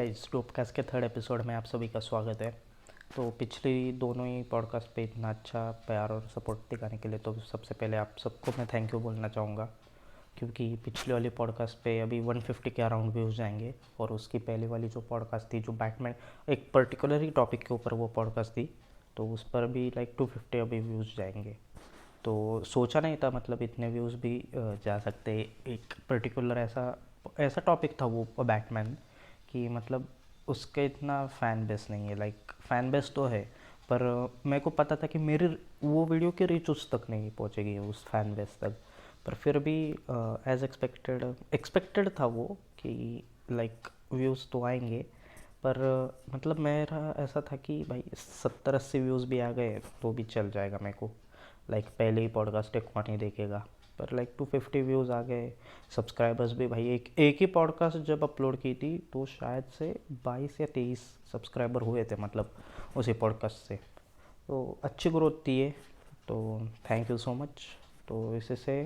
Guys, टॉपकास्ट के third episode में आप सभी का स्वागत है। तो पिछली दोनों ही पॉडकास्ट पे इतना अच्छा प्यार और सपोर्ट दिखाने के लिए तो सबसे पहले आप सबको मैं थैंक यू बोलना चाहूँगा, क्योंकि पिछली वाली पॉडकास्ट पे अभी 150 के अराउंड व्यूज़ जाएंगे और उसकी पहली वाली जो पॉडकास्ट थी जो बैटमैन एक पर्टिकुलर ही टॉपिक के ऊपर वो पॉडकास्ट थी, तो उस पर भी लाइक 250 अभी व्यूज़ जाएंगे। तो सोचा नहीं था मतलब इतने व्यूज़ भी जा सकते। एक पर्टिकुलर ऐसा ऐसा टॉपिक था वो बैटमैन कि मतलब उसका इतना फ़ैन बेस नहीं है। लाइक फ़ैन बेस तो है, पर मेरे को पता था कि मेरी वो वीडियो की रीच उस तक नहीं पहुंचेगी, उस फ़ैन बेस तक। पर फिर भी एज एक्सपेक्टेड था वो कि लाइक व्यूज़ तो आएंगे। पर मतलब मेरा ऐसा था कि भाई 70-80 व्यूज़ भी आ गए तो भी चल जाएगा मेरे को। लाइक पहले ही पॉडकास्ट एक कौन ही देखेगा, पर लाइक 250 व्यूज़ आ गए। सब्सक्राइबर्स भी भाई एक ही पॉडकास्ट जब अपलोड की थी तो शायद से 22 या 23 सब्सक्राइबर हुए थे, मतलब उसी पॉडकास्ट से। तो अच्छी ग्रोथ थी ये, तो थैंक यू सो मच। तो इसी से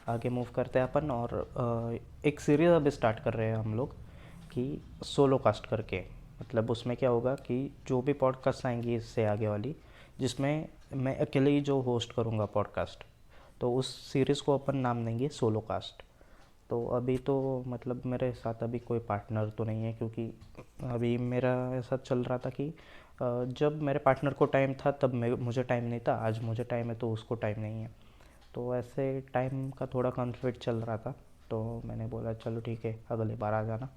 आगे मूव करते हैं अपन और एक सीरीज़ अभी स्टार्ट कर रहे हैं हम लोग कि सोलो कास्ट करके। मतलब उसमें क्या होगा कि जो भी पॉडकास्ट आएंगी इससे आगे वाली, जिसमें मैं अकेले ही जो होस्ट करूँगा पॉडकास्ट, तो उस सीरीज़ को अपन नाम देंगे सोलो कास्ट। तो अभी तो मतलब मेरे साथ अभी कोई पार्टनर तो नहीं है, क्योंकि अभी मेरा ऐसा चल रहा था कि जब मेरे पार्टनर को टाइम था तब मुझे टाइम नहीं था, आज मुझे टाइम है तो उसको टाइम नहीं है। तो ऐसे टाइम का थोड़ा कॉन्फ्लिक्ट चल रहा था, तो मैंने बोला चलो ठीक है अगली बार आ जाना,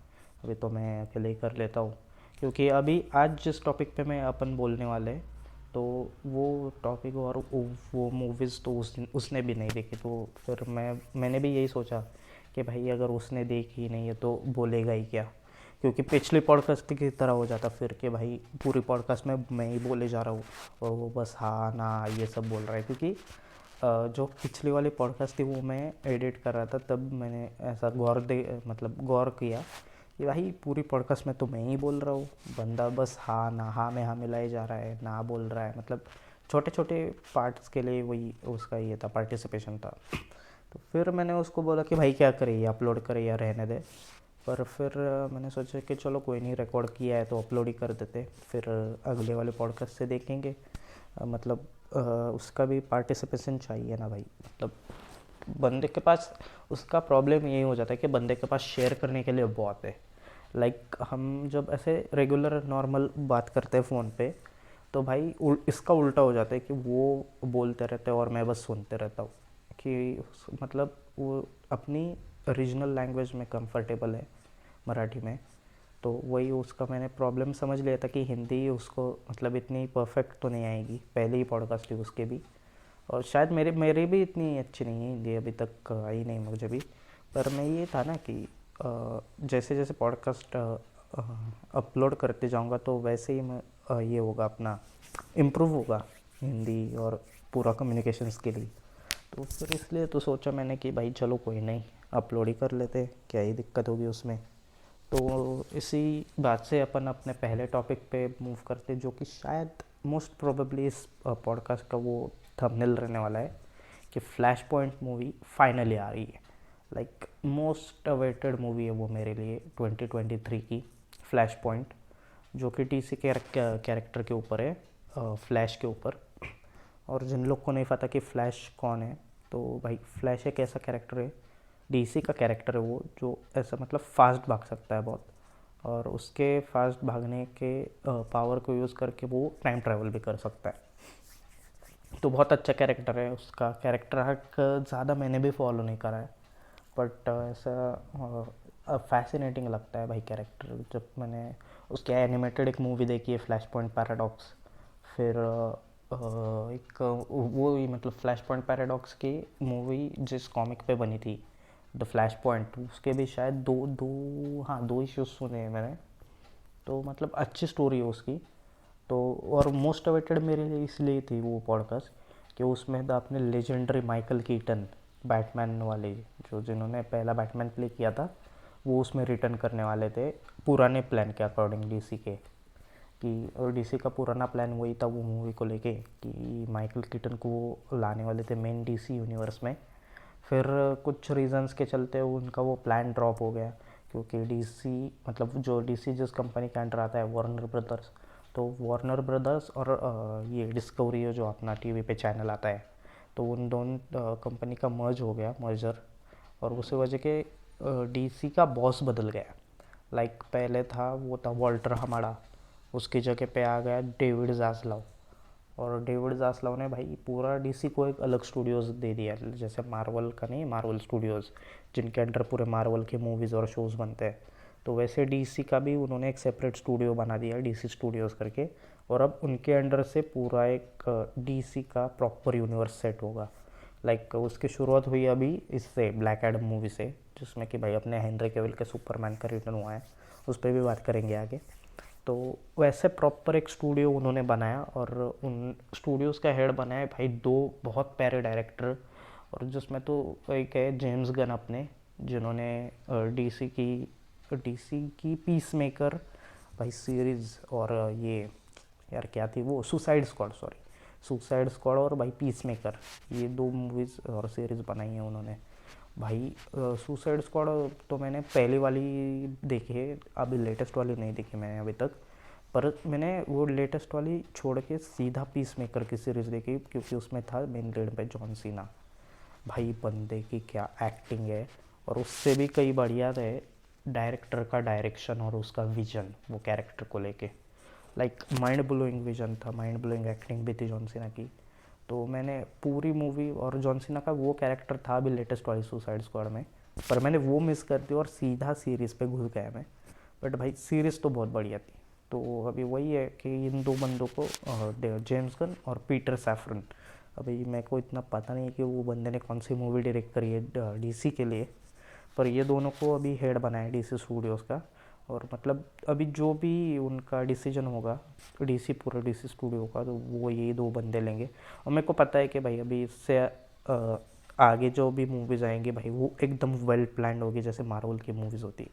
अभी तो मैं अकेले ही कर लेता हूँ। क्योंकि अभी आज जिस टॉपिक पे मैं अपन बोलने वाले हैं, तो वो टॉपिक और वो मूवीज़ तो उसने भी नहीं देखी। तो फिर मैंने भी यही सोचा कि भाई अगर उसने देखी नहीं है तो बोलेगा ही क्या, क्योंकि पिछली पॉडकास्ट की तरह हो जाता फिर कि भाई पूरी पॉडकास्ट में मैं ही बोले जा रहा हूँ और वो बस हाँ ना ये सब बोल रहा है। क्योंकि जो पिछली वाली पॉडकास्ट थी वो मैं एडिट कर रहा था, तब मैंने ऐसा गौर किया कि भाई पूरी पॉडकास्ट में तो मैं ही बोल रहा हूँ, बंदा बस हाँ ना हाँ में हाँ मिलाए जा रहा है, ना बोल रहा है। मतलब छोटे छोटे पार्ट्स के लिए वही उसका ये था, पार्टिसिपेशन था। तो फिर मैंने उसको बोला कि भाई क्या करे, ये अपलोड करे या रहने दे। पर फिर मैंने सोचा कि चलो कोई नहीं, रिकॉर्ड किया है तो अपलोड ही कर देते, फिर अगले वाले पॉडकास्ट से देखेंगे। मतलब उसका भी पार्टिसिपेशन चाहिए ना भाई। मतलब बंदे के पास उसका प्रॉब्लम यही हो जाता है कि बंदे के पास शेयर करने के लिए बहुत है। लाइक हम जब ऐसे रेगुलर नॉर्मल बात करते हैं फ़ोन पे, तो भाई इसका उल्टा हो जाता है कि वो बोलते रहते हैं और मैं बस सुनते रहता हूँ। कि मतलब वो अपनी रीजनल लैंग्वेज में कंफर्टेबल है, मराठी में। तो वही उसका मैंने प्रॉब्लम समझ लिया था कि हिंदी उसको मतलब इतनी परफेक्ट तो नहीं आएगी, पहले ही पॉडकास्ट थी उसके भी। और शायद मेरी भी इतनी अच्छी नहीं है हिंदी, अभी तक आई नहीं मुझे भी। पर मैं ये था ना कि जैसे जैसे पॉडकास्ट अपलोड करते जाऊंगा तो वैसे ही मैं ये होगा अपना इम्प्रूव होगा हिंदी और पूरा कम्युनिकेशन स्किल ही। तो फिर इसलिए तो सोचा मैंने कि भाई चलो कोई नहीं, अपलोड ही कर लेते, क्या ही दिक्कत होगी उसमें। तो इसी बात से अपन अपने पहले टॉपिक पे मूव करते, जो कि शायद मोस्ट प्रोबेबली इस पॉडकास्ट का वो थंबनेल रहने वाला है कि फ्लैश पॉइंट मूवी फाइनली आ रही है। लाइक मोस्ट अवेटेड मूवी है वो मेरे लिए 2023 की, फ्लैश पॉइंट, जो कि डीसी कैरेक्टर के ऊपर है, फ्लैश के ऊपर। और जिन लोग को नहीं पता कि फ्लैश कौन है, तो भाई फ्लैश एक ऐसा कैरेक्टर है, डीसी का कैरेक्टर है वो, जो ऐसा मतलब फास्ट भाग सकता है बहुत, और उसके फास्ट भागने के पावर को यूज़ करके वो टाइम ट्रैवल भी कर सकता है। तो बहुत अच्छा कैरेक्टर है उसका। कैरेक्टर हक ज़्यादा मैंने भी फॉलो नहीं करा है, बट ऐसा फैसिनेटिंग लगता है भाई कैरेक्टर। जब मैंने उसकी एनिमेटेड एक मूवी देखी है, फ्लैश पॉइंट पैराडॉक्स, फिर एक वो ही मतलब फ्लैश पॉइंट पैराडॉक्स की मूवी जिस कॉमिक पे बनी थी, द फ्लैश पॉइंट, उसके भी शायद दो दो हाँ 2 इश्यूज सुने हैं मैंने। तो मतलब अच्छी स्टोरी है उसकी। तो और मोस्ट अवेटेड मेरे लिए इसलिए थी वो पॉडकास्ट कि उसमें था अपने लेजेंडरी माइकल कीटन, बैटमैन वाले, जो जिन्होंने पहला बैटमैन प्ले किया था, वो उसमें रिटर्न करने वाले थे पुराने प्लान के अकॉर्डिंग डीसी के। कि और डीसी का पुराना प्लान वही था वो मूवी को लेके कि माइकल कीटन को वो लाने वाले थे मेन डीसी यूनिवर्स में। फिर कुछ रीजंस के चलते उनका वो प्लान ड्रॉप हो गया, क्योंकि डीसी मतलब जो डीसी जिस कंपनी के अंडर आता है वार्नर ब्रदर्स, तो वार्नर ब्रदर्स और ये डिस्कवरी जो अपना टीवी पे चैनल आता है, तो उन दोनों कंपनी का मर्ज हो गया मर्जर, और उसी वजह के डीसी का बॉस बदल गया। लाइक पहले था वो था वॉल्टर हमाड़ा, उसकी जगह पे आ गया डेविड जास्लाव, और डेविड जास्लाव ने भाई पूरा डीसी को एक अलग स्टूडियोज़ दे दिया, जैसे मार्वल का नहीं, मार्वल स्टूडियोज़ जिनके अंडर पूरे मार्वल के मूवीज़ और शोज़ बनते हैं, तो वैसे डीसी का भी उन्होंने एक सेपरेट स्टूडियो बना दिया डीसी स्टूडियोज़ करके, और अब उनके अंडर से पूरा एक डीसी का प्रॉपर यूनिवर्स सेट होगा। लाइक उसकी शुरुआत हुई अभी इससे ब्लैक एडम मूवी से, जिसमें कि भाई अपने हेनरी कैविल के सुपरमैन का रिटर्न हुआ है, उस पर भी बात करेंगे आगे। तो वैसे प्रॉपर एक स्टूडियो उन्होंने बनाया, और उन स्टूडियोज़ का हेड बनाया भाई दो बहुत प्यारे डायरेक्टर, और जिसमें तो एक है जेम्स गन अपने, जिन्होंने डीसी की पीस मेकर भाई सीरीज़, और ये यार क्या थी वो, suicide squad, sorry suicide squad और भाई पीस मेकर, ये दो मूवीज़ और सीरीज़ बनाई हैं उन्होंने भाई। सुसाइड स्क्वाड तो मैंने पहली वाली देखी है, अभी लेटेस्ट वाली नहीं देखी मैंने अभी तक, पर मैंने वो लेटेस्ट वाली छोड़ के सीधा पीस मेकर की सीरीज़ देखी, क्योंकि उसमें था मेन लीड पे जॉन सीना। भाई बंदे की क्या एक्टिंग है, और उससे भी कई बढ़िया है डायरेक्टर का डायरेक्शन और उसका विजन वो कैरेक्टर को लेके। लाइक माइंड ब्लोइंग विजन था, माइंड ब्लोइंग एक्टिंग भी थी जॉन सीना की। तो मैंने पूरी मूवी, और जॉन सीना का वो कैरेक्टर था भी लेटेस्ट वाली सुसाइड स्क्वाड में, पर मैंने वो मिस कर दी और सीधा सीरीज़ पे घुस गया मैं। बट भाई सीरीज़ तो बहुत बढ़िया थी। तो अभी वही है कि इन दो बंदों को, जेम्स गन और पीटर सैफरन, अभी मेरे को इतना पता नहीं है कि वो बंदे ने कौन सी मूवी डायरेक्ट करी है डीसी के लिए, पर ये दोनों को अभी हेड बनाया डीसी स्टूडियोज़ का। और मतलब अभी जो भी उनका डिसीजन होगा डीसी, पूरे डीसी स्टूडियो का, तो वो यही दो बंदे लेंगे। और मेरे को पता है कि भाई अभी इससे आगे जो भी मूवीज़ आएंगी भाई वो एकदम वेल प्लान्ड होगी, जैसे मार्वल की मूवीज़ होती है।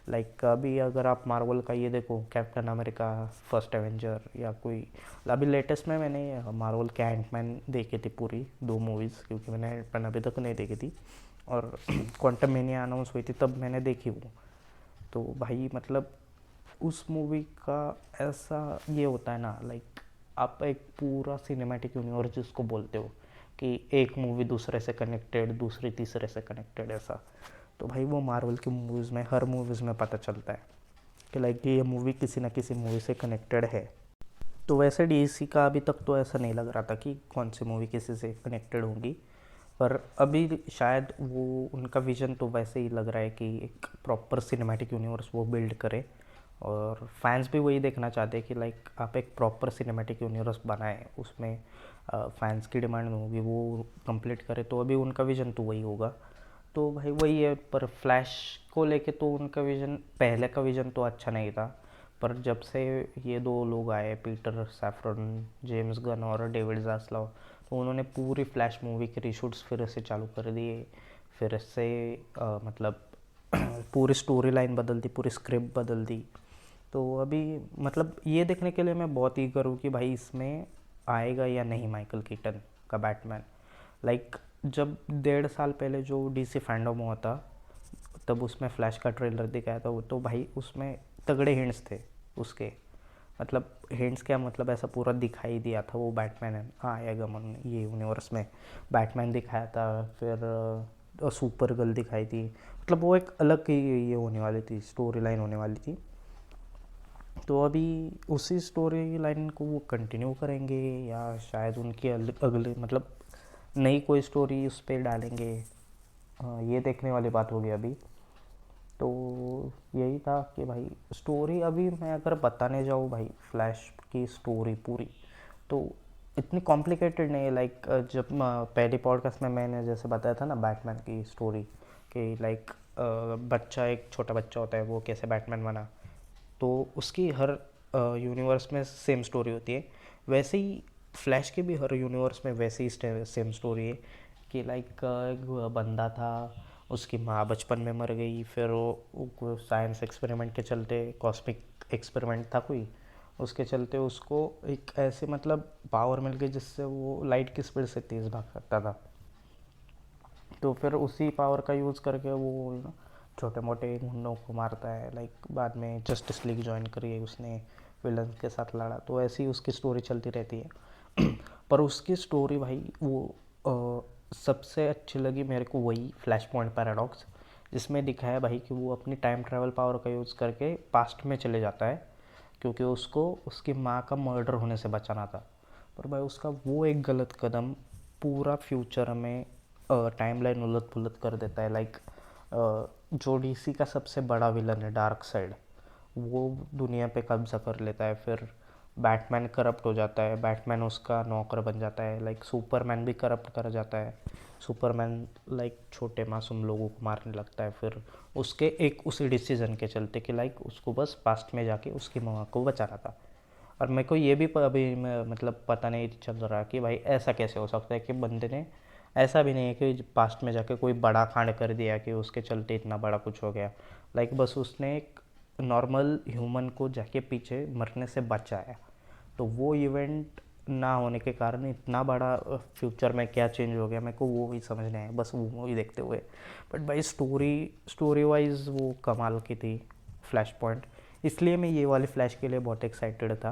लाइक अभी अगर आप मार्वल का ये देखो, कैप्टन अमेरिका, फर्स्ट एवेंजर, या कोई अभी लेटेस्ट में मैंने मार्वल के एंटमैन देखी थी पूरी 2 मूवीज़, क्योंकि मैंने एंटमैन अभी तक नहीं देखी थी, और क्वांटम मेनिया अनाउंस हुई थी तब मैंने देखी वो। तो भाई मतलब उस मूवी का ऐसा ये होता है ना, लाइक आप एक पूरा सिनेमैटिक यूनिवर्स जिसको बोलते हो, कि एक मूवी दूसरे से कनेक्टेड, दूसरी तीसरे से कनेक्टेड, ऐसा। तो भाई वो मार्वल की मूवीज़ में, हर मूवीज़ में पता चलता है कि लाइक ये मूवी किसी ना किसी मूवी से कनेक्टेड है। तो वैसे डीसी का अभी तक तो ऐसा नहीं लग रहा था कि कौन सी मूवी किसी से कनेक्टेड होंगी, पर अभी शायद वो उनका विजन तो वैसे ही लग रहा है कि एक प्रॉपर सिनेमैटिक यूनिवर्स वो बिल्ड करे, और फैंस भी वही देखना चाहते हैं कि लाइक आप एक प्रॉपर सिनेमैटिक यूनिवर्स बनाएं, उसमें फैंस की डिमांड होगी वो कंप्लीट करे, तो अभी उनका विजन तो वही होगा। तो भाई वही है, पर फ्लैश को लेके तो उनका विजन, पहले का विजन तो अच्छा नहीं था, पर जब से ये दो लोग आए, पीटर सैफरन, जेम्स गन और डेविड जास्लाव, तो उन्होंने पूरी फ्लैश मूवी के रीशूट्स फिर से चालू कर दिए, फिर से मतलब पूरी स्टोरी लाइन बदल दी, पूरी स्क्रिप्ट बदल दी। तो अभी मतलब ये देखने के लिए मैं बहुत ईगर हूँ कि भाई इसमें आएगा या नहीं माइकल कीटन का बैटमैन। लाइक जब 1.5 साल पहले जो डीसी फैंडम हुआ था, तब उसमें फ्लैश का ट्रेलर दिखाया था, वो तो भाई उसमें तगड़े हिंट्स थे उसके, मतलब हिंट्स क्या, मतलब ऐसा पूरा दिखाई दिया था वो बैटमैन आएगा मन ये यूनिवर्स में, बैटमैन दिखाया था, फिर सुपर गर्ल दिखाई थी, मतलब वो एक अलग ही ये होने वाली थी, स्टोरी लाइन होने वाली थी। तो अभी उसी स्टोरी लाइन को वो कंटिन्यू करेंगे, या शायद उनकी अगले मतलब नई कोई स्टोरी उस पर डालेंगे, ये देखने वाली बात होगी अभी। तो यही था कि भाई स्टोरी अभी मैं अगर बताने जाऊँ भाई, फ्लैश की स्टोरी पूरी तो इतनी कॉम्प्लिकेटेड नहीं है। लाइक जब पहली पॉडकास्ट में मैंने जैसे बताया था ना बैटमैन की स्टोरी, कि लाइक बच्चा, एक छोटा बच्चा होता है, वो कैसे बैटमैन बना, तो उसकी हर यूनिवर्स में सेम स्टोरी होती है, वैसे ही फ्लैश की भी हर यूनिवर्स में वैसे ही सेम स्टोरी है, कि लाइक एक बंदा था, उसकी माँ बचपन में मर गई, फिर वो साइंस एक्सपेरिमेंट के चलते, कॉस्मिक एक्सपेरिमेंट था कोई, उसके चलते उसको एक ऐसे मतलब पावर मिल गई जिससे वो लाइट की स्पीड से तेज़ भाग सकता था। तो फिर उसी पावर का यूज़ करके वो छोटे मोटे गुंडों को मारता है, लाइक बाद में जस्टिस लीग ज्वाइन करी है उसने, विलन के साथ लड़ा, तो ऐसी ही उसकी स्टोरी चलती रहती है। पर उसकी स्टोरी भाई वो सबसे अच्छी लगी मेरे को वही फ्लैश पॉइंट पैराडॉक्स, जिसमें दिखाया भाई कि वो अपनी टाइम ट्रैवल पावर का यूज़ करके पास्ट में चले जाता है, क्योंकि उसको उसकी माँ का मर्डर होने से बचाना था। पर भाई उसका वो एक गलत कदम पूरा फ्यूचर में टाइमलाइन उलट पुलट कर देता है। लाइक जो डीसी का सबसे बड़ा विलन है डार्क साइड, वो दुनिया पे कब्जा कर लेता है। फिर बैटमैन करप्ट हो जाता है, बैटमैन उसका नौकर बन जाता है। लाइक सुपरमैन भी करप्ट कर जाता है, सुपरमैन लाइक छोटे मासूम लोगों को मारने लगता है। फिर उसके एक उसी डिसीजन के चलते कि लाइक उसको बस पास्ट में जाके उसकी माँ को बचाना था। और मेरे को ये भी अभी मतलब पता नहीं चल रहा कि भाई ऐसा कैसे हो सकता है कि बंदे ने, ऐसा भी नहीं है कि पास्ट में जाके कोई बड़ा कांड कर दिया कि उसके चलते इतना बड़ा कुछ हो गया। लाइक बस उसने एक नॉर्मल ह्यूमन को जाके पीछे मरने से बचाया, तो वो इवेंट ना होने के कारण इतना बड़ा फ्यूचर में क्या चेंज हो गया मेरे को वो भी समझ नहीं आया बस वो मूवी देखते हुए। बट भाई स्टोरी वाइज वो कमाल की थी फ्लैश पॉइंट, इसलिए मैं ये वाली फ्लैश के लिए बहुत एक्साइटेड था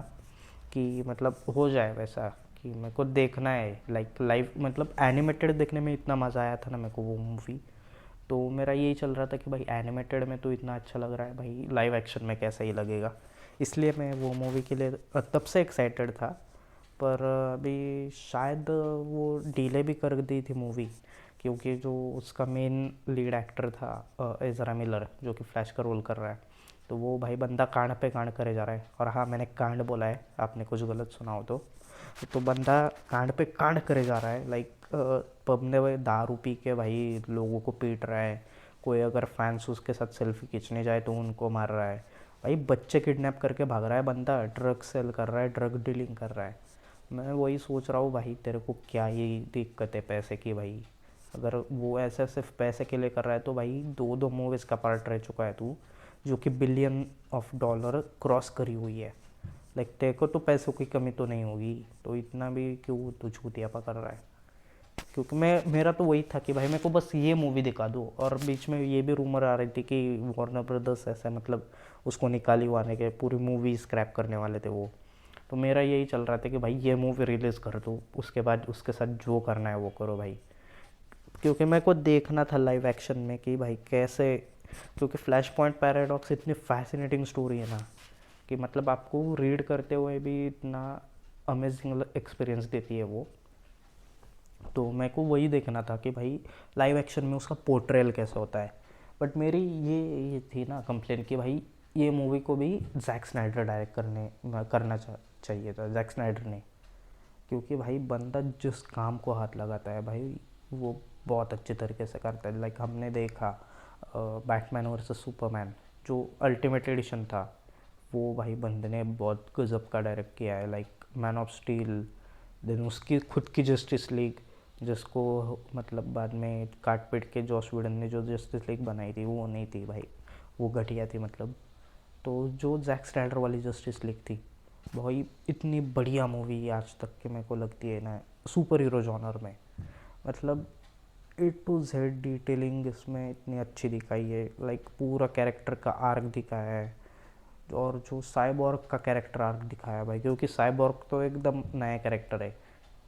कि मतलब हो जाए वैसा, कि मेरे को देखना है। लाइक लाइव मतलब एनिमेटेड देखने में इतना मज़ा आया था ना मेरे को वो मूवी, तो मेरा यही चल रहा था कि भाई एनिमेटेड में तो इतना अच्छा लग रहा है, भाई लाइव एक्शन में कैसा ही लगेगा। इसलिए मैं वो मूवी के लिए तब से एक्साइटेड था। पर अभी शायद वो डिले भी कर दी थी मूवी, क्योंकि जो उसका मेन लीड एक्टर था एजरा मिलर, जो कि फ्लैश का रोल कर रहा है, तो वो भाई बंदा कांड पे कांड करे जा रहा है। और हाँ, मैंने कांड बोला है, आपने कुछ गलत सुना हो तो बंदा कांड पे कांड करे जा रहा है। लाइक पब में भाई दारू पी के भाई लोगों को पीट रहा है, कोई अगर फैंस उसके साथ सेल्फी खींचने जाए तो उनको मार रहा है, भाई बच्चे किडनैप करके भाग रहा है बंदा, ड्रग सेल कर रहा है, ड्रग डीलिंग कर रहा है। मैं वही सोच रहा हूँ भाई तेरे को क्या ही दिक्कत है पैसे की भाई, अगर वो ऐसा सिर्फ पैसे के लिए कर रहा है तो भाई दो दो मूवीज़ का पार्ट रह चुका है तू, जो कि $1 बिलियन क्रॉस करी हुई है। लाइक तेरे को तो पैसों की कमी तो नहीं होगी, तो इतना भी क्यों तू छूतियापा कर रहा है। क्योंकि मेरा तो वही था कि भाई मेरे को बस ये मूवी दिखा दो। और बीच में ये भी रूमर आ रही थी कि वार्नर ब्रदर्स ऐसा मतलब उसको निकाली हुआने के पूरी मूवी स्क्रैप करने वाले थे वो। तो मेरा यही चल रहा था कि भाई ये मूवी रिलीज़ कर दो, उसके बाद उसके साथ जो करना है वो करो भाई, क्योंकि मेरे को देखना था लाइव एक्शन में कि भाई कैसे। क्योंकि फ्लैश पॉइंट पैराडॉक्स इतनी फैसिनेटिंग स्टोरी है ना, कि मतलब आपको रीड करते हुए भी इतना अमेजिंग एक्सपीरियंस देती है वो। तो मेरे को वही देखना था कि भाई लाइव एक्शन में उसका पोर्ट्रेल कैसा होता है। बट मेरी ये थी ना कंप्लेन कि भाई ये मूवी को भी जैक स्नाइडर डायरेक्ट करना चाहिए था, जैक स्नाइडर ने। क्योंकि भाई बंदा जिस काम को हाथ लगाता है भाई वो बहुत अच्छे तरीके से करता है। लाइक हमने देखा बैटमैन वर्सेस सुपरमैन जो अल्टीमेट एडिशन था, वो भाई बंदे ने बहुत गजब का डायरेक्ट किया है। Like Man of Steel, then उसकी खुद की जस्टिस लीग, जिसको मतलब बाद में काट पीट के जॉस विडन ने जो जस्टिस लीग बनाई थी वो नहीं थी भाई, वो घटिया थी मतलब। तो जो जैक स्नाइडर वाली जस्टिस लीग थी भाई इतनी बढ़िया मूवी आज तक के मेरे को लगती है ना सुपर हीरो जॉनर में। मतलब A to Z डिटेलिंग इसमें इतनी अच्छी दिखाई है। लाइक पूरा कैरेक्टर का आर्क दिखाया है, और जो साइबॉर्ग का कैरेक्टर आर्क दिखाया है भाई, क्योंकि साइबॉर्ग तो एकदम नया कैरेक्टर है।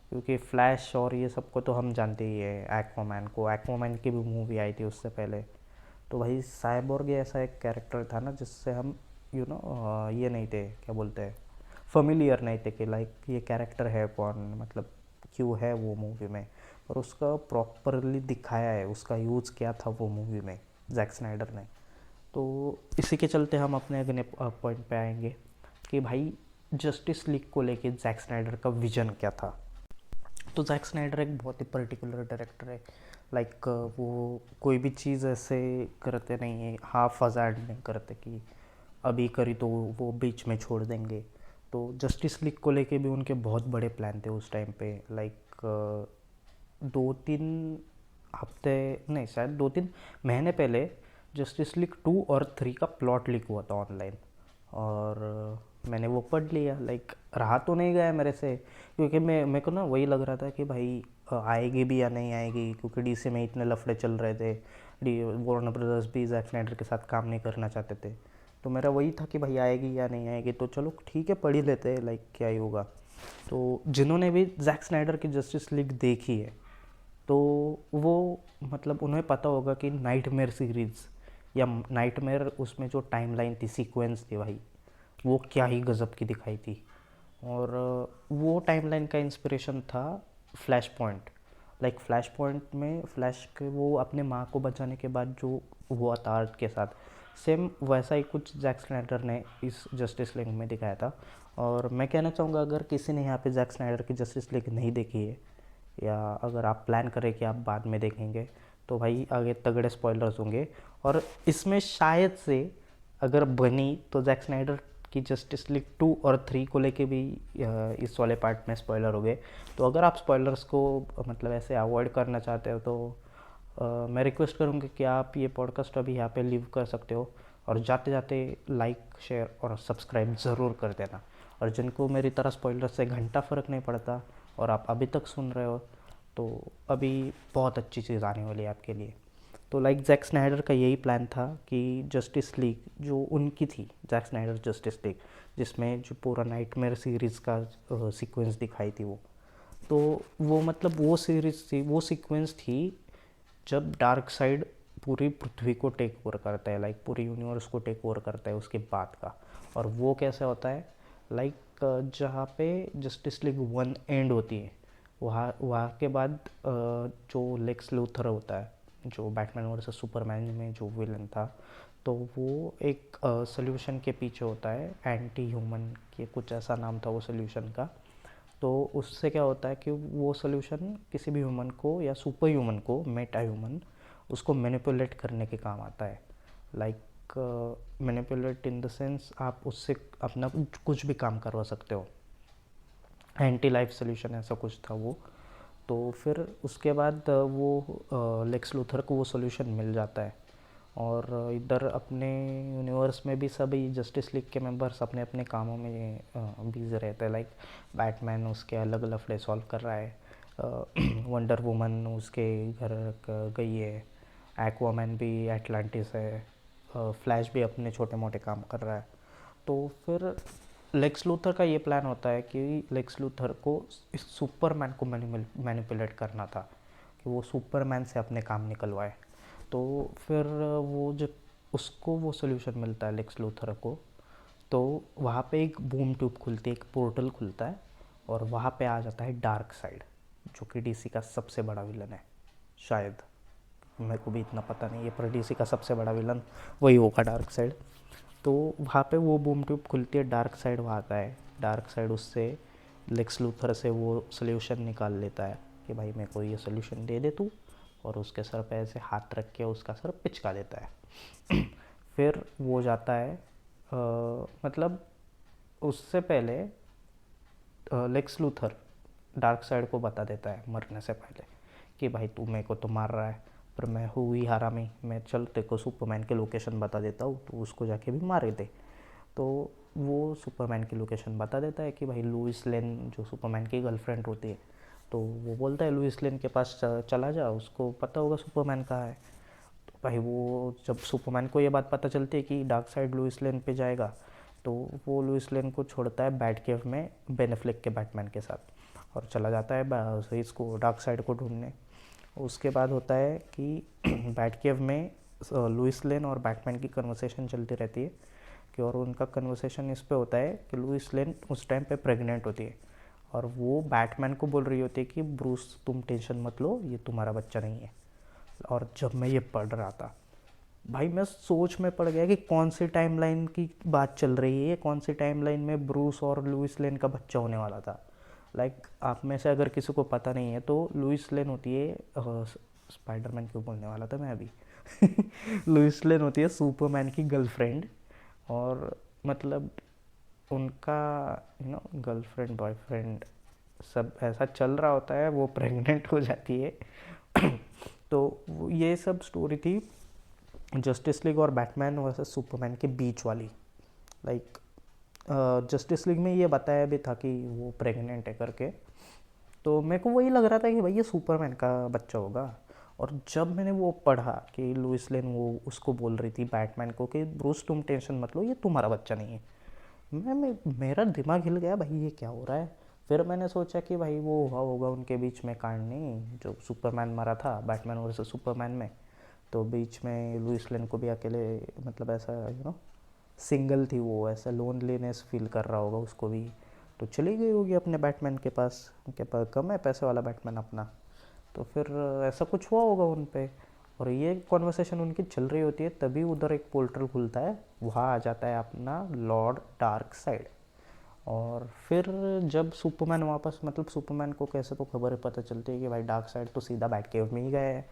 क्योंकि फ्लैश और ये सबको तो हम जानते ही है, एक्वामैन की भी मूवी आई थी उससे पहले। तो भाई साइबॉर्ग ऐसा एक कैरेक्टर था ना जिससे हम ये नहीं थे, क्या बोलते हैं, फेमिलियर नहीं थे कि लाइक ये कैरेक्टर है कौन, मतलब क्यों है वो मूवी में। और उसका प्रॉपरली दिखाया है, उसका यूज़ क्या था वो मूवी में जैक स्नाइडर ने। तो इसी के चलते हम अपने अगले पॉइंट पे आएंगे कि भाई जस्टिस लीग को लेके जैक स्नाइडर का विजन क्या था। तो जैक स्नाइडर एक बहुत ही पर्टिकुलर डायरेक्टर है। लाइक वो कोई भी चीज़ ऐसे करते नहीं है, हाफ अजार्ड नहीं करते कि अभी करी तो वो बीच में छोड़ देंगे। तो जस्टिस लीग को लेके भी उनके बहुत बड़े प्लान थे उस टाइम पे। लाइक 2-3 हफ्ते नहीं, शायद 2-3 महीने पहले जस्टिस लीग 2 और 3 का प्लॉट लीक हुआ था ऑनलाइन। और मैंने वो पढ़ लिया। लाइक रहा तो नहीं गया मेरे से, क्योंकि मेरे को ना वही लग रहा था कि भाई आएगी भी या नहीं आएगी, क्योंकि डीसी में इतने लफड़े चल रहे थे, डी वार्नर ब्रदर्स भी जैक स्नाइडर के साथ काम नहीं करना चाहते थे। तो मेरा वही था कि भाई आएगी या नहीं आएगी, तो चलो ठीक है पढ़ ही लेते हैं, लाइक क्या ही होगा। तो जिन्होंने भी जैक स्नाइडर की जस्टिस लीग देखी है, तो वो मतलब उन्हें पता होगा कि नाइटमेयर सीरीज़ या नाइटमेयर उसमें जो टाइमलाइन थी, सीक्वेंस थी भाई, वो क्या ही गज़ब की दिखाई थी। और वो टाइमलाइन का इंस्पिरेशन था flash point. Like flash point में फ्लैश के वो अपने माँ को बचाने के बाद जो हुआ था आर्ट के साथ, सेम वैसा ही कुछ जैक स्नाइडर ने इस जस्टिस लीग में दिखाया था। और मैं कहना चाहूँगा, अगर किसी ने यहाँ पे जैक स्नाइडर की जस्टिस लीग नहीं देखी है, या अगर आप प्लान करें कि आप बाद में देखेंगे, तो भाई आगे तगड़े स्पॉयलर्स होंगे। और इसमें शायद से अगर बनी तो जैक स्नाइडर की जस्टिस लीग 2 और 3 को लेके भी इस वाले पार्ट में स्पॉइलर हो गए। तो अगर आप स्पॉयलर्स को मतलब ऐसे अवॉइड करना चाहते हो, तो मैं रिक्वेस्ट करूँगी कि आप ये पॉडकास्ट अभी यहाँ पे लीव कर सकते हो, और जाते जाते लाइक, शेयर और सब्सक्राइब ज़रूर कर देना। और जिनको मेरी तरह स्पॉइलर से घंटा फ़र्क नहीं पड़ता और आप अभी तक सुन रहे हो, तो अभी बहुत अच्छी चीज़ आने वाली है आपके लिए। तो लाइक जैक स्नाइडर का यही प्लान था कि जस्टिस लीग जो उनकी थी, जैक स्नाइडर जस्टिस लीग, जिसमें जो पूरा नाइटमेयर सीरीज़ का सीक्वेंस दिखाई थी तो वो मतलब वो सीरीज़ थी, वो सीक्वेंस थी जब डार्क साइड पूरी पृथ्वी को टेक ओवर करता है, लाइक पूरी यूनिवर्स को टेक ओवर करता है उसके बाद का। और वो कैसे होता है, लाइक जहाँ पे जस्टिस लीग 1 एंड होती है, वहाँ वहाँ के बाद जो लेक्स लूथर होता है, जो बैटमैन वर्सेस सुपरमैन में जो विलन था, तो वो एक सोल्यूशन के पीछे होता है, एंटी ह्यूमन के कुछ ऐसा नाम था वो सोल्यूशन का। तो उससे क्या होता है कि वो सोल्यूशन किसी भी ह्यूमन को या सुपर ह्यूमन को, मेटा ह्यूमन, उसको मैनिपुलेट करने के काम आता है। Like manipulate in the sense आप उससे अपना कुछ भी काम करवा सकते हो। एंटी लाइफ सोल्यूशन ऐसा कुछ था वो। तो फिर उसके बाद वो लेक्स लूथर को वो सोल्यूशन मिल जाता है, और इधर अपने यूनिवर्स में भी सभी जस्टिस लीग के मेंबर्स अपने अपने कामों में बिजी रहते हैं। लाइक बैटमैन उसके अलग लफड़े सॉल्व कर रहा है, वंडर वुमन उसके घर गई है, एक्वामैन भी एटलांटिस है, फ्लैश भी अपने छोटे मोटे काम कर रहा है। तो फिर लेक्स लूथर का ये प्लान होता है कि लेक्स लूथर को इस सुपरमैन को मैनिपुलेट करना था, कि वो सुपरमैन से अपने काम निकलवाए। तो फिर वो जब उसको वो सोल्यूशन मिलता है लेक्स लूथर को, तो वहाँ पे एक बूम ट्यूब खुलती है, एक पोर्टल खुलता है, और वहाँ पे आ जाता है डार्क साइड, जो कि डीसी का सबसे बड़ा विलन है शायद। मेरे को भी इतना पता नहीं है, पर डीसी का सबसे बड़ा विलन वही होगा, डार्क साइड। तो वहाँ पे वो बूम ट्यूब खुलती है, डार्क साइड वहाँ आता है, डार्क साइड उससे लेक्स लूथर से वो सोल्यूशन निकाल लेता है कि भाई मेरे को ये सोल्यूशन दे दे तू, और उसके सर पे ऐसे हाथ रख के उसका सर पिचका देता है। फिर वो जाता है मतलब उससे पहले लेक्स लूथर डार्क साइड को बता देता है मरने से पहले कि भाई तू मेरे को तो मार रहा है, पर मैं हूँ ही हरामी, मैं चल तेरे को सुपरमैन की लोकेशन बता देता हूँ, तो उसको जाके भी मारे दे। तो वो सुपरमैन की लोकेशन बता देता है कि भाई लुइस लेन जो सुपरमैन की गर्लफ्रेंड होती है, तो वो बोलता है लुइस लेन के पास चला जा, उसको पता होगा सुपरमैन कहाँ है। तो भाई वो जब सुपरमैन को ये बात पता चलती है कि डार्क साइड लुइस लेन पे जाएगा, तो वो लुइस लेन को छोड़ता है बैट केव में बेन एफ्लेक के बैटमैन के साथ, और चला जाता है इसको डार्क साइड को ढूंढने। उसके बाद होता है कि बैट केव में लुइस लेन और बैटमैन की कन्वर्सेशन चलती रहती है, कि और उनका कन्वर्सेशन इस पे होता है कि लुइस लेन उस टाइम पे प्रेग्नेंट होती है, और वो बैटमैन को बोल रही होती है कि ब्रूस तुम टेंशन मत लो, ये तुम्हारा बच्चा नहीं है। और जब मैं ये पढ़ रहा था भाई, मैं सोच में पड़ गया कि कौन सी टाइमलाइन की बात चल रही है, कौन सी टाइमलाइन में ब्रूस और लुइस लेन का बच्चा होने वाला था। लाइक आप में से अगर किसी को पता नहीं है, तो लुइस लेन होती है स्पाइडरमैन क्यों बोलने वाला था मैं अभी। लुइस लेन होती है सुपरमैन की गर्लफ्रेंड, और मतलब उनका गर्लफ्रेंड बॉयफ्रेंड सब ऐसा चल रहा होता है, वो प्रेग्नेंट हो जाती है। तो ये सब स्टोरी थी जस्टिस लीग और बैटमैन वर्सेस सुपरमैन के बीच वाली। लाइक जस्टिस लीग में ये बताया भी था कि वो प्रेग्नेंट है करके, तो मेरे को वही लग रहा था कि भाई ये सुपरमैन का बच्चा होगा। और जब मैंने वो पढ़ा कि लुइस लेन वो उसको बोल रही थी बैटमैन को कि ब्रूस तुम टेंशन मत लो, ये तुम्हारा बच्चा नहीं है, मेरा दिमाग हिल गया, भाई ये क्या हो रहा है। फिर मैंने सोचा कि भाई वो हुआ होगा उनके बीच में कांड, नहीं जो सुपरमैन मरा था बैटमैन वर्सेस सुपरमैन में, तो बीच में लुइस लेन को भी अकेले मतलब ऐसा सिंगल थी वो, ऐसा लोनलीनेस फील कर रहा होगा उसको भी, तो चली गई होगी अपने बैटमैन के पास, उनके पास कम है पैसे वाला बैटमैन अपना। तो फिर ऐसा कुछ हुआ होगा उन पे, और ये कॉन्वर्सेशन उनकी चल रही होती है, तभी उधर एक पोर्टल खुलता है, वहाँ आ जाता है अपना लॉर्ड डार्क साइड। और फिर जब सुपरमैन वापस मतलब सुपरमैन को कैसे तो खबर पता चलती है कि भाई डार्क साइड तो सीधा बैट केव में ही गए हैं,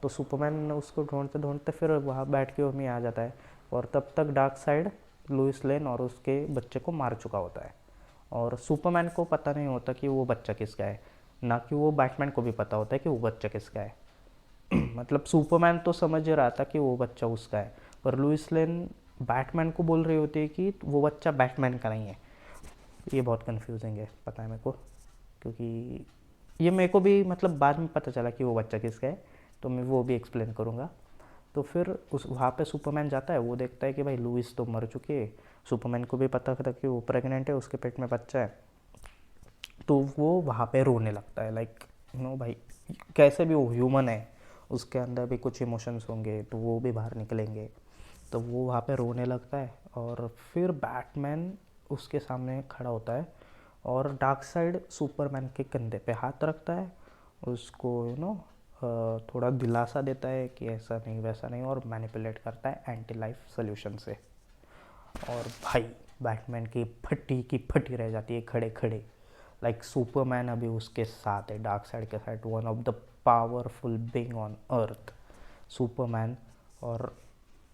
तो सुपरमैन उसको ढूंढते ढूंढते फिर वहाँ बैट केव में आ जाता है। और तब तक डार्क साइड लुइस लेन और उसके बच्चे को मार चुका होता है, और सुपरमैन को पता नहीं होता कि वो बच्चा किसका है, ना कि वो बैटमैन को भी पता होता है कि वो बच्चा किसका है। मतलब सुपरमैन तो समझ रहा था कि वो बच्चा उसका है, पर लुइस लेन बैटमैन को बोल रही होती है कि वो बच्चा बैटमैन का नहीं है। ये बहुत कंफ्यूजिंग है, पता है मेरे को, क्योंकि ये मेरे को भी मतलब बाद में पता चला कि वो बच्चा किसका है, तो मैं वो भी एक्सप्लेन करूँगा। तो फिर उस वहाँ पे सुपरमैन जाता है, वो देखता है कि भाई लुइस तो मर चुकी है, सुपरमैन को भी पता था कि वो प्रेग्नेंट है, उसके पेट में बच्चा है, तो वो वहाँ पे रोने लगता है, लाइक भाई कैसे भी वो ह्यूमन है, उसके अंदर भी कुछ इमोशंस होंगे तो वो भी बाहर निकलेंगे, तो वो वहाँ पे रोने लगता है। और फिर बैटमैन उसके सामने खड़ा होता है, और डार्क साइड सुपरमैन के कंधे पे हाथ रखता है, उसको थोड़ा दिलासा देता है कि ऐसा नहीं वैसा नहीं, और मैनिपुलेट करता है एंटी लाइफ सोल्यूशन से। और भाई बैटमैन की फटी रह जाती है खड़े खड़े, लाइक सुपरमैन अभी उसके साथ है, डार्क साइड के साथ, one of the powerful being on earth, Superman और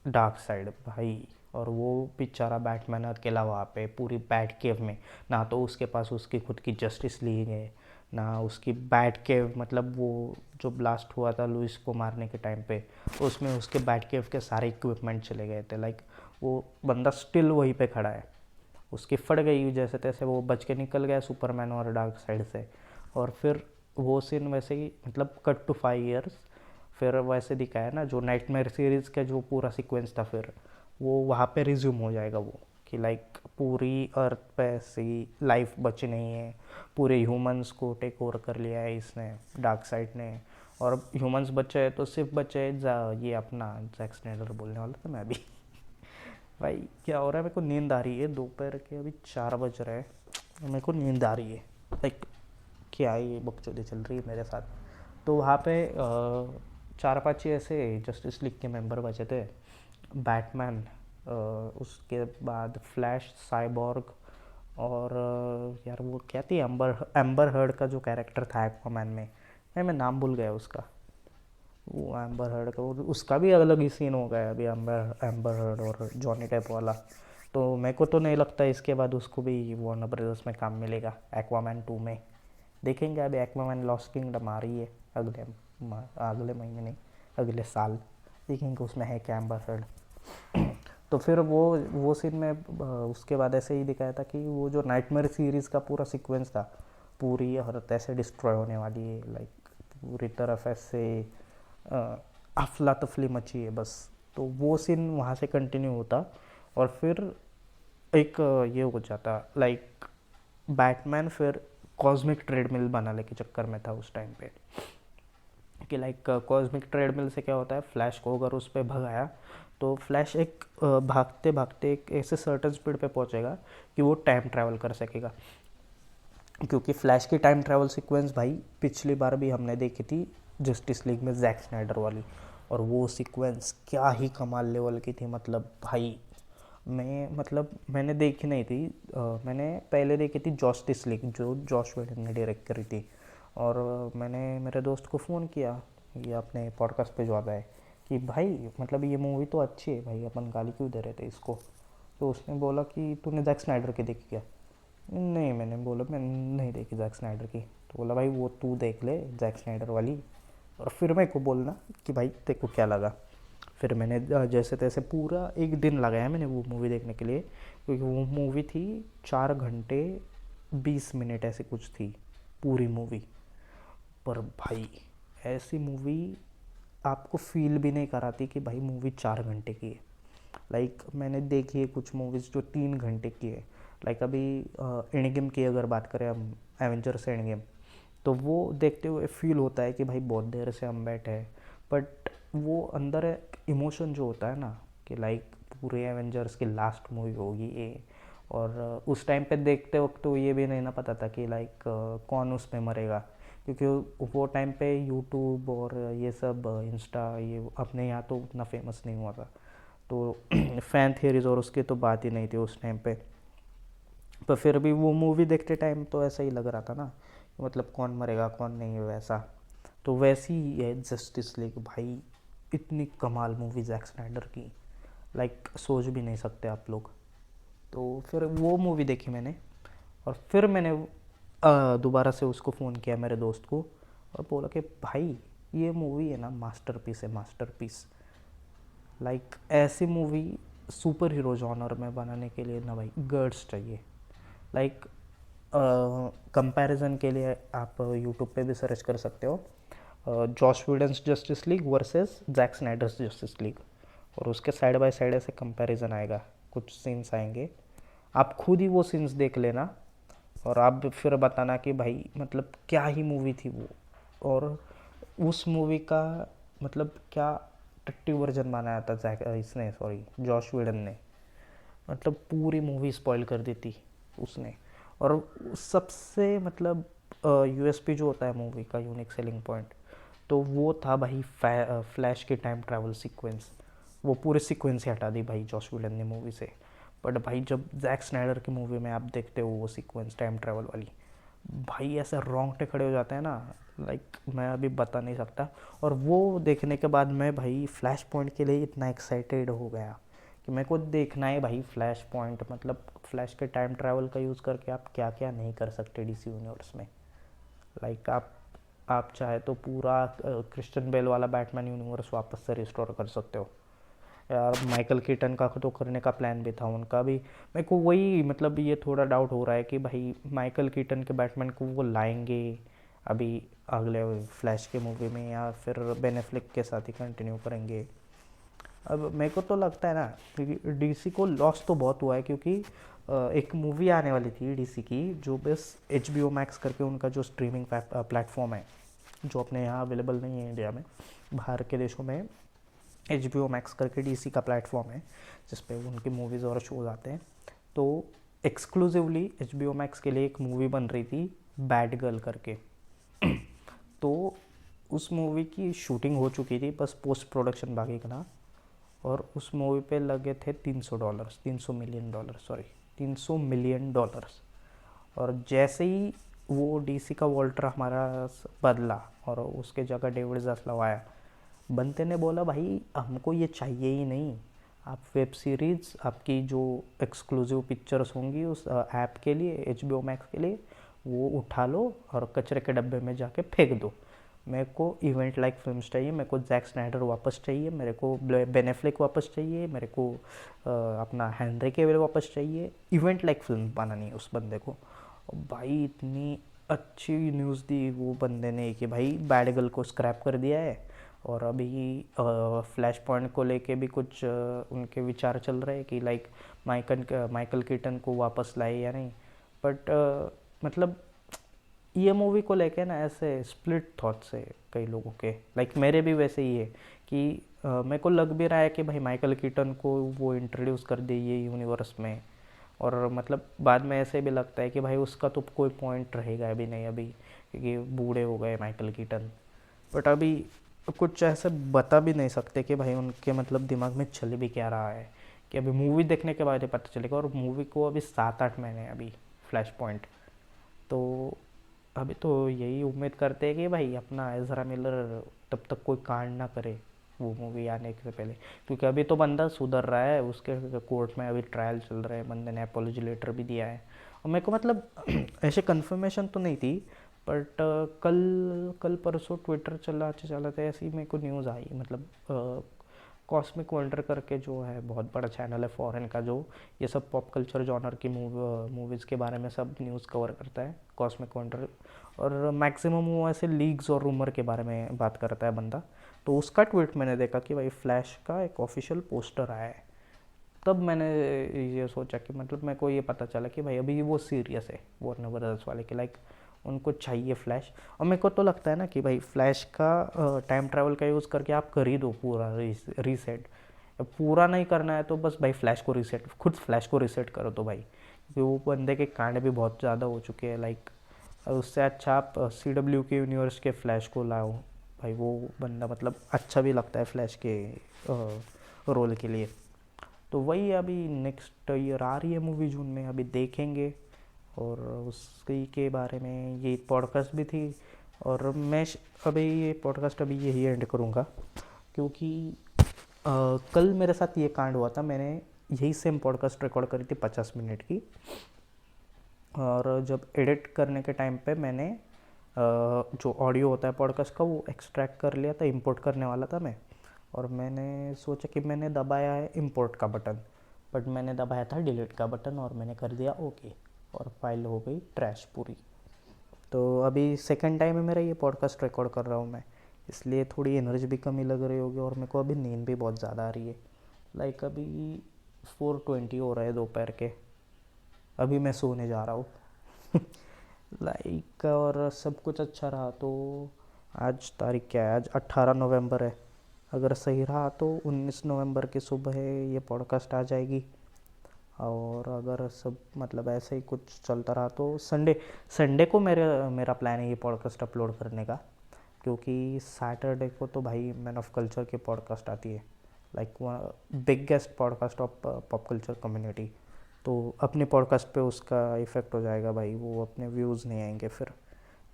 डार्क साइड भाई। और वो बेचारा बैटमैन अकेला वहाँ पे पूरी बैट केव में, ना तो उसके पास उसकी खुद की जस्टिस लीग है, ना उसकी बैट केव मतलब वो जो ब्लास्ट हुआ था लुइस को मारने के टाइम पे, उसमें उसके बैट केव के सारे इक्विपमेंट चले गए थे, लाइक वो बंदा स्टिल वहीं पे खड़ा है, उसकी फट गई जैसे तैसे वो बच के निकल गया सुपरमैन और डार्क साइड से। और फिर वो सीन वैसे ही मतलब कट टू 5 इयर्स, फिर वैसे दिखाया ना जो नाइटमेयर सीरीज़ का जो पूरा सीक्वेंस था, फिर वो वहाँ पे रिज्यूम हो जाएगा वो, कि लाइक पूरी अर्थ पे ऐसी लाइफ बची नहीं है, पूरे ह्यूमंस को टेक ओवर कर लिया है इसने, डार्क साइड ने, और ह्यूमंस बचे हैं तो सिर्फ बचे ये अपना जैक स्नाइडर बोलने वाला था मैं अभी। भाई क्या हो रहा है, मेरे को नींद आ रही है, दोपहर के अभी 4 बज रहे हैं, मेरे को नींद आ रही है, लाइक क्या ये बकचोदी चल रही है मेरे साथ। तो वहाँ पे 4-5 ही ऐसे जस्टिस लीग के मेंबर बचे थे, बैटमैन, उसके बाद फ्लैश, साइबॉर्ग, और यार वो क्या थी, एम्बर हर्ड का जो कैरेक्टर था एक्वामैन में, मैं नाम भूल गया उसका, वो एम्बर हर्ड का उसका भी अलग ही सीन हो गया अभी, एम्बर हर्ड और जॉनी डेप वाला। तो मेरे को तो नहीं लगता इसके बाद उसको भी वार्नर ब्रदर्स में काम मिलेगा एक्वामैन 2 में, देखेंगे। अभी एक्वामैन लॉस्ट किंगडम आ रही है अगले महीने नहीं, अगले साल, देखेंगे उसमें है क्या एम्बर हर्ड। तो फिर वो सीन में उसके बाद ऐसे ही दिखाया था कि वो जो नाइटमेयर सीरीज़ का पूरा सीक्वेंस था, पूरी अर्थ ऐसे डिस्ट्रॉय होने वाली है, लाइक पूरी तरफ ऐसे अफला तफली मची है बस, तो वो सीन वहाँ से कंटिन्यू होता। और फिर एक ये हो जाता, लाइक बैटमैन फिर कॉस्मिक ट्रेडमिल बनाने के चक्कर में था उस टाइम पे, कि लाइक कॉस्मिक ट्रेडमिल से क्या होता है, फ्लैश को अगर उस पर भगाया तो फ्लैश एक भागते भागते एक ऐसे सर्टन स्पीड पे पहुंचेगा कि वो टाइम ट्रैवल कर सकेगा, क्योंकि फ्लैश की टाइम ट्रैवल सीक्वेंस भाई पिछली बार भी हमने देखी थी जस्टिस लीग में जैक स्नाइडर वाली, और वो सीक्वेंस क्या ही कमाल लेवल की थी, मतलब भाई मैंने देखी नहीं थी, मैंने पहले देखी थी जस्टिस लीग जो जॉश वेडन ने डायरेक्ट करी थी, और मैंने मेरे दोस्त को फ़ोन किया, ये अपने पॉडकास्ट पे जो आता है, कि भाई मतलब ये मूवी तो अच्छी है भाई, अपन गाली क्यों दे रहे थे इसको। तो उसने बोला कि तूने जैक स्नाइडर की देखी क्या, नहीं, मैंने बोला मैं नहीं देखी जैक स्नाइडर की। तो बोला भाई वो तू देख ले जैक स्नाइडर वाली, और फिर मेरे को बोलना कि भाई तेरे को क्या लगा। फिर मैंने जैसे तैसे पूरा एक दिन लगाया मैंने वो मूवी देखने के लिए, क्योंकि वो मूवी थी 4 घंटे 20 मिनट ऐसे कुछ थी पूरी मूवी, पर भाई ऐसी मूवी आपको फील भी नहीं कराती कि भाई मूवी 4 घंटे की है। लाइक मैंने देखी है कुछ मूवीज़ जो 3 घंटे की है। लाइक अभी एंड गेम की अगर बात करें हम, एवेंजर्स एंड गेम, तो वो देखते हुए फील होता है कि भाई बहुत देर से हम बैठे हैं, बट वो अंदर एक इमोशन जो होता है ना कि लाइक पूरे एवेंजर्स की लास्ट मूवी होगी ये, और उस टाइम पे देखते वक्त तो ये भी नहीं ना पता था कि लाइक कौन उसमें मरेगा, क्योंकि वो टाइम पे यूट्यूब और ये सब इंस्टा ये अपने यहाँ तो उतना फेमस नहीं हुआ था, तो फ़ैन थियरीज और उसकी तो बात ही नहीं थी उस टाइम पे। पर फिर भी वो मूवी देखते टाइम तो ऐसा ही लग रहा था ना, मतलब कौन मरेगा कौन नहीं है वैसा। तो वैसी ही है जस्टिस लीग भाई, इतनी कमाल मूवी जैक स्नाइडर की, लाइक सोच भी नहीं सकते आप लोग। तो फिर वो मूवी देखी मैंने, और फिर मैंने दोबारा से उसको फ़ोन किया मेरे दोस्त को, और बोला कि भाई ये मूवी है ना मास्टरपीस है, मास्टरपीस। लाइक ऐसी मूवी सुपर हीरो जॉनर में बनाने के लिए ना भाई गर्ड्स चाहिए। लाइक कंपैरिजन के लिए आप यूट्यूब पे भी सर्च कर सकते हो, Joss Whedon's Justice League versus Zack Snyder's Justice League, और उसके साइड बाय साइड ऐसे कंपैरिजन आएगा, कुछ सीन्स आएंगे, आप खुद ही वो सीन्स देख लेना और आप फिर बताना कि भाई मतलब क्या ही मूवी थी वो। और उस मूवी का मतलब क्या टट्टी वर्जन बनाया था जैक इसने, सॉरी जॉश व्हीडन ने, मतलब पूरी मूवी स्पॉइल कर दी थी उसने। और सबसे मतलब यूएसपी जो होता है मूवी का, यूनिक सेलिंग पॉइंट, तो वो था भाई फ्लैश के टाइम ट्रैवल सीक्वेंस। वो पूरे सीक्वेंस ही हटा दी भाई जॉस व्हीडन ने मूवी से। बट भाई जब जैक स्नाइडर की मूवी में आप देखते हो वो सीक्वेंस टाइम ट्रैवल वाली, भाई ऐसे रोंगटे खड़े हो जाते हैं ना, लाइक मैं अभी बता नहीं सकता। और वो देखने के बाद मैं भाई फ्लैश पॉइंट के लिए इतना एक्साइटेड हो गया कि मेरे को देखना है भाई फ्लैश पॉइंट, मतलब फ्लैश के टाइम ट्रैवल का यूज़ करके आप क्या क्या नहीं कर सकते डीसी यूनिवर्स में। लाइक आप चाहे तो पूरा क्रिश्चियन बेल वाला बैटमैन यूनिवर्स वापस से रिस्टोर कर सकते हो यार। माइकल कीटन का तो करने का प्लान भी था उनका भी। मेरे को वही मतलब ये थोड़ा डाउट हो रहा है कि भाई माइकल कीटन के बैटमैन को वो लाएंगे अभी अगले फ्लैश के मूवी में, या फिर बेन एफ्लेक के साथ ही कंटिन्यू करेंगे। अब मेरे को तो लगता है ना क्योंकि डीसी को लॉस तो बहुत हुआ है, क्योंकि एक मूवी आने वाली थी डीसी की जो बस HBO मैक्स करके उनका जो स्ट्रीमिंग प्लेटफॉर्म है, जो अपने यहाँ अवेलेबल नहीं है इंडिया में, बाहर के देशों में HBO मैक्स करके डीसी का प्लेटफॉर्म है जिस पे उनकी मूवीज़ और शोज आते हैं। तो एक्सक्लूसिवली HBO मैक्स के लिए एक मूवी बन रही थी बैड गर्ल करके। तो उस मूवी की शूटिंग हो चुकी थी, बस पोस्ट प्रोडक्शन बाकी था, और उस मूवी पे लगे थे $300, $300 मिलियन, सॉरी $300 मिलियन। और जैसे ही वो डीसी का वॉल्टर हमारा बदला और उसके जगह डेविड जास्लव आया, बनते ने बोला भाई हमको ये चाहिए ही नहीं, आप वेब सीरीज़ आपकी जो एक्सक्लूसिव पिक्चर्स होंगी उस ऐप के लिए HBO मैक्स के लिए, वो उठा लो और कचरे के डब्बे में जाके फेंक दो। मेरे को इवेंट लाइक फिल्म्स चाहिए, मेरे को जैक स्नाइडर वापस चाहिए, मेरे को बेन एफ्लेक वापस चाहिए, मेरे को अपना हेनरी कैविल वापस चाहिए। इवेंट लाइक फिल्म बनानी है उस बंदे को। और भाई इतनी अच्छी न्यूज़ दी वो बंदे ने कि भाई बैड गर्ल को स्क्रैप कर दिया है, और अभी फ्लैश पॉइंट को लेके भी कुछ उनके विचार चल रहे हैं कि लाइक माइकल कीटन को वापस लाए या नहीं। बट मतलब ये मूवी को लेके ना ऐसे स्प्लिट थॉट्स है कई लोगों के, लाइक मेरे भी वैसे ही है कि मेरे को लग भी रहा है कि भाई माइकल कीटन को वो इंट्रोड्यूस कर दे ये यूनिवर्स में, और मतलब बाद में ऐसे भी लगता है कि भाई उसका तो कोई पॉइंट रहेगा भी नहीं अभी, क्योंकि बूढ़े हो गए माइकल कीटन। बट अभी कुछ ऐसे बता भी नहीं सकते कि भाई उनके मतलब दिमाग में चल भी क्या रहा है, कि अभी मूवी देखने के बाद ही पता चलेगा। और मूवी को अभी 7-8 महीने अभी फ्लैश पॉइंट, तो अभी तो यही उम्मीद करते हैं कि भाई अपना एज़रा मिलर तब तक कोई कांड ना करे वो मूवी आने से पहले, क्योंकि अभी तो बंदा सुधर रहा है, उसके कोर्ट में अभी ट्रायल चल रहा है, बंदे ने अपॉलॉजी लेटर भी दिया है। और मेरे को मतलब ऐसे कंफर्मेशन तो नहीं थी, बट कल कल परसों ट्विटर चलाते चलाते ऐसी मेरे को न्यूज़ आई, मतलब कॉस्मिक वंडर करके जो है बहुत बड़ा चैनल है फॉरेन का, जो ये सब पॉप कल्चर जॉनर की मूवीज़ के बारे में सब न्यूज़ कवर करता है, कॉस्मिक वंडर। और मैक्सिमम वो ऐसे लीक्स और रूमर के बारे में बात करता है बंदा। तो उसका ट्वीट मैंने देखा कि भाई फ्लैश का एक ऑफिशियल पोस्टर आया है। तब मैंने ये सोचा कि मतलब मेरे को ये पता चला कि भाई अभी वो सीरियस है वार्नर ब्रदर्स वाले के, लाइक उनको चाहिए फ्लैश। और मेरे को तो लगता है ना कि भाई फ्लैश का टाइम ट्रैवल का यूज़ करके आप कर ही दो पूरा रीसेट। पूरा नहीं करना है तो बस भाई फ्लैश को रीसेट, खुद फ्लैश को रीसेट करो तो भाई, क्योंकि वो बंदे के कांड भी बहुत ज़्यादा हो चुके हैं। लाइक उससे अच्छा आप CW के यूनिवर्स के फ्लैश को लाओ भाई, वो बंदा मतलब अच्छा भी लगता है फ्लैश के रोल के लिए। तो वही अभी नेक्स्ट ईयर आ रही है मूवी जून में, अभी देखेंगे। और उसी के बारे में ये पॉडकास्ट भी थी। और मैं अभी ये पॉडकास्ट अभी यही एंड करूँगा, क्योंकि कल मेरे साथ ये कांड हुआ था। मैंने यही सेम पॉडकास्ट रिकॉर्ड करी थी 50 मिनट की, और जब एडिट करने के टाइम पे मैंने जो ऑडियो होता है पॉडकास्ट का वो एक्सट्रैक्ट कर लिया था, इंपोर्ट करने वाला था मैं। और मैंने सोचा कि मैंने दबाया है इंपोर्ट का बटन, बट मैंने दबाया था डिलीट का बटन, और मैंने कर दिया ओके, और फाइल हो गई ट्रैश पूरी। तो अभी सेकंड टाइम है मेरा ये पॉडकास्ट रिकॉर्ड कर रहा हूँ मैं, इसलिए थोड़ी एनर्जी भी कमी लग रही होगी, और मेरे को अभी नींद भी बहुत ज़्यादा आ रही है। लाइक अभी 4:20 हो रहा है दोपहर के, अभी मैं सोने जा रहा हूँ। लाइक और सब कुछ अच्छा रहा तो आज तारीख क्या है, आज 18 नवंबर है। अगर सही रहा तो 19 नवंबर की सुबह ये पॉडकास्ट आ जाएगी। और अगर सब मतलब ऐसे ही कुछ चलता रहा तो संडे को मेरा प्लान है ये पॉडकास्ट अपलोड करने का, क्योंकि सैटरडे को तो भाई मैन ऑफ कल्चर की पॉडकास्ट आती है, like biggest podcast of pop culture community. तो अपने पॉडकास्ट पे उसका इफ़ेक्ट हो जाएगा भाई, वो अपने व्यूज़ नहीं आएंगे फिर।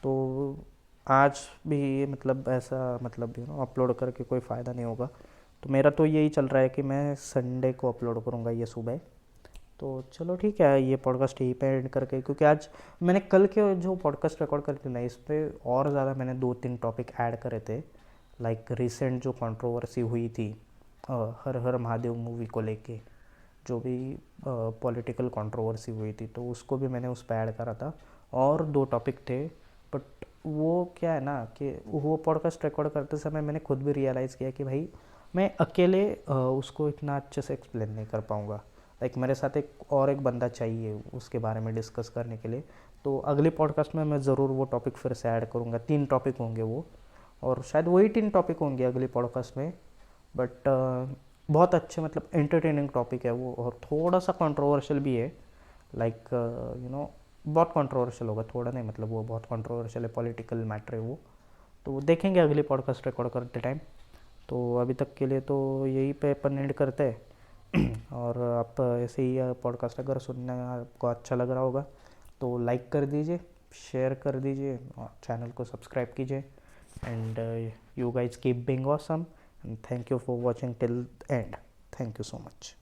तो आज भी मतलब ऐसा मतलब अपलोड करके कोई फ़ायदा नहीं होगा। तो मेरा तो यही चल रहा है कि मैं संडे को अपलोड करूँगा ये सुबह। तो चलो ठीक है, ये पॉडकास्ट यहीं पे एंड करके, क्योंकि आज मैंने कल के जो पॉडकास्ट रिकॉर्ड करे थे ना, इस पर और ज़्यादा मैंने 2-3 टॉपिक ऐड करे थे। लाइक रिसेंट जो कंट्रोवर्सी हुई थी हर हर महादेव मूवी को लेके, जो भी पॉलिटिकल कंट्रोवर्सी हुई थी, तो उसको भी मैंने उस पर ऐड करा था। और 2 टॉपिक थे, बट वो क्या है ना कि वो पॉडकास्ट रिकॉर्ड करते समय मैंने खुद भी रियलाइज़ किया कि भाई मैं अकेले उसको इतना अच्छे से एक्सप्लेन नहीं कर पाऊँगा। लाइक मेरे साथ एक बंदा चाहिए उसके बारे में डिस्कस करने के लिए। तो अगली पॉडकास्ट में मैं ज़रूर वो टॉपिक फिर से ऐड करूँगा। 3 टॉपिक होंगे वो, और शायद वही 3 टॉपिक होंगे अगली पॉडकास्ट में। बट बहुत अच्छे मतलब एंटरटेनिंग टॉपिक है वो, और थोड़ा सा कंट्रोवर्शियल भी है। लाइक बहुत कंट्रोवर्शियल होगा, थोड़ा नहीं मतलब वो बहुत कंट्रोवर्शियल है, पॉलिटिकल मैटर है वो। तो वो देखेंगे अगली पॉडकास्ट रिकॉर्ड करते टाइम। तो अभी तक के लिए तो यही पे अपन एंड करते हैं। और आप ऐसे ही पॉडकास्ट अगर सुनने आपको अच्छा लग रहा होगा तो लाइक कर दीजिए, शेयर कर दीजिए, और चैनल को सब्सक्राइब कीजिए। And you guys keep being awesome, and thank you for watching till and. Thank you so much.